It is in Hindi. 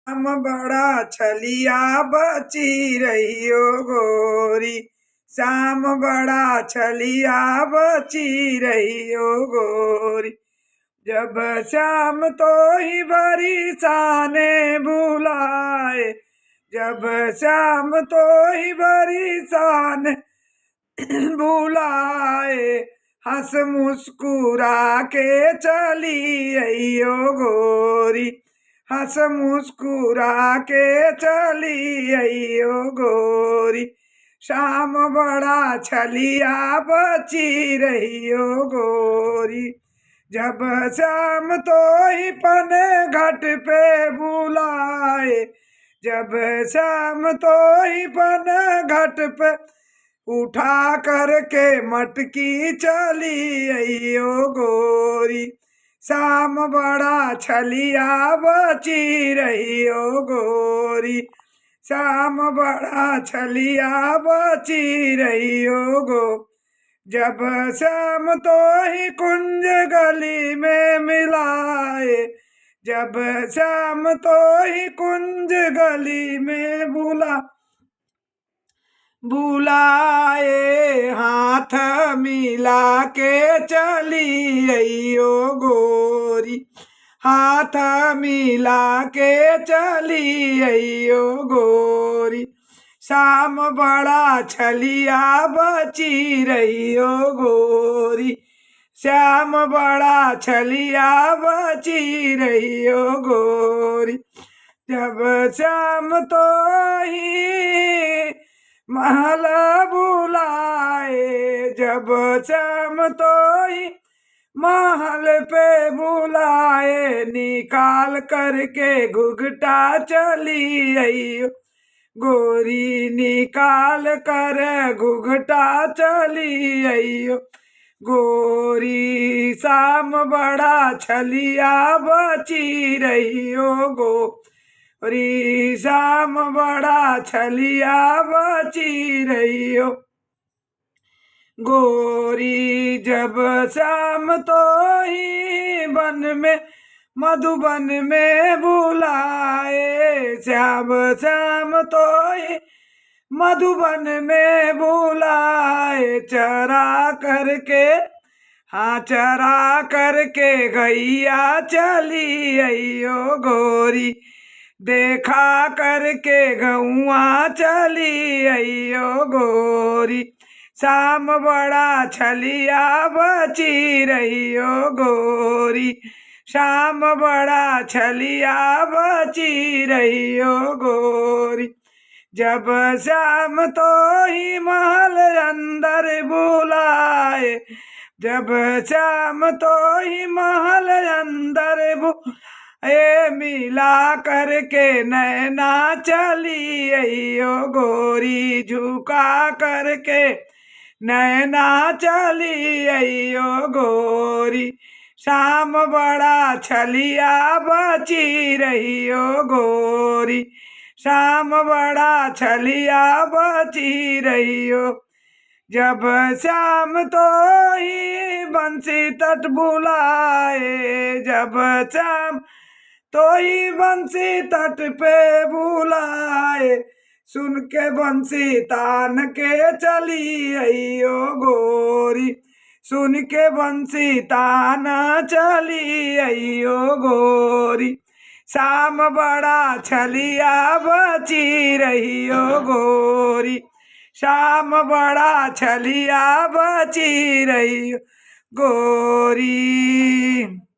हम बड़ा छलिया बची रहियो गोरी। श्याम बड़ा छलिया बची रहियो गोरी। जब श्याम तो ही बरिसाने बुलाए। जब श्याम तो ही बरिसाने बुलाए। हंस मुस्कुरा के चली अइयो गोरी। हंस मुस्कुरा के चली अइयो गोरी। श्याम बड़ा छलिया बची रहियो गोरी। जब श्याम तो ही पन घाट पे बुलाए। जब श्याम तो ही पन घाट पे उठा करके मटकी चली अइयो गोरी। श्याम बड़ा छलिया बची रहियो गोरी। श्याम बड़ा छलिया बची रहियो गो। जब श्याम तो ही कुंज गली में मिलाए। जब श्याम तो ही कुंज गली में बुलाए। हाथ मिला के चली अइयो गोरी। हाथ मिला के चली अइयो गोरी। श्याम बड़ा छलिया बची रहियो गोरी। श्याम बड़ा छलिया बची रहियो गोरी। जब श्याम तो ही महल बुलाए। जब श्याम तो ही महल पे बुलाए। निकाल करके घुघटा चली अइयो गोरी। निकाल कर घुघटा चली अइयो गोरी। श्याम बड़ा छलिया बची रहियो गोरी। श्याम बड़ा छलिया बची रहियो गोरी। जब श्याम तो ही वन में मधुबन में बुलाए। श्याम तो ही मधुबन में बुलाए। चरा करके चरा करके गैया चली अइयो गोरी। देखा करके गौआ चली अइयो गोरी। श्याम बड़ा छलिया बची रहियो गोरी। श्याम बड़ा छलिया बची रहियो गोरी। जब श्याम तो ही महल अंदर बुलाए। जब श्याम तो ही महल अंदर बुलाए। मिला करके नैना चली अइयो गोरी। झुका करके नैना चली अइयो गोरी। श्याम बड़ा छलिया बची रहियो गोरी। श्याम बड़ा छलिया बची रहियो। जब श्याम तो ही बंसी तट बुलाए। जब श्याम तो ही बंसी तट पे बुलाए। सुन के बंसी तान के चली अइयो गोरी। सुन के बंसी तान चली अइयो गोरी। श्याम बड़ा छलिया बची रहियो गोरी। श्याम बड़ा छलिया बची रहियो गोरी।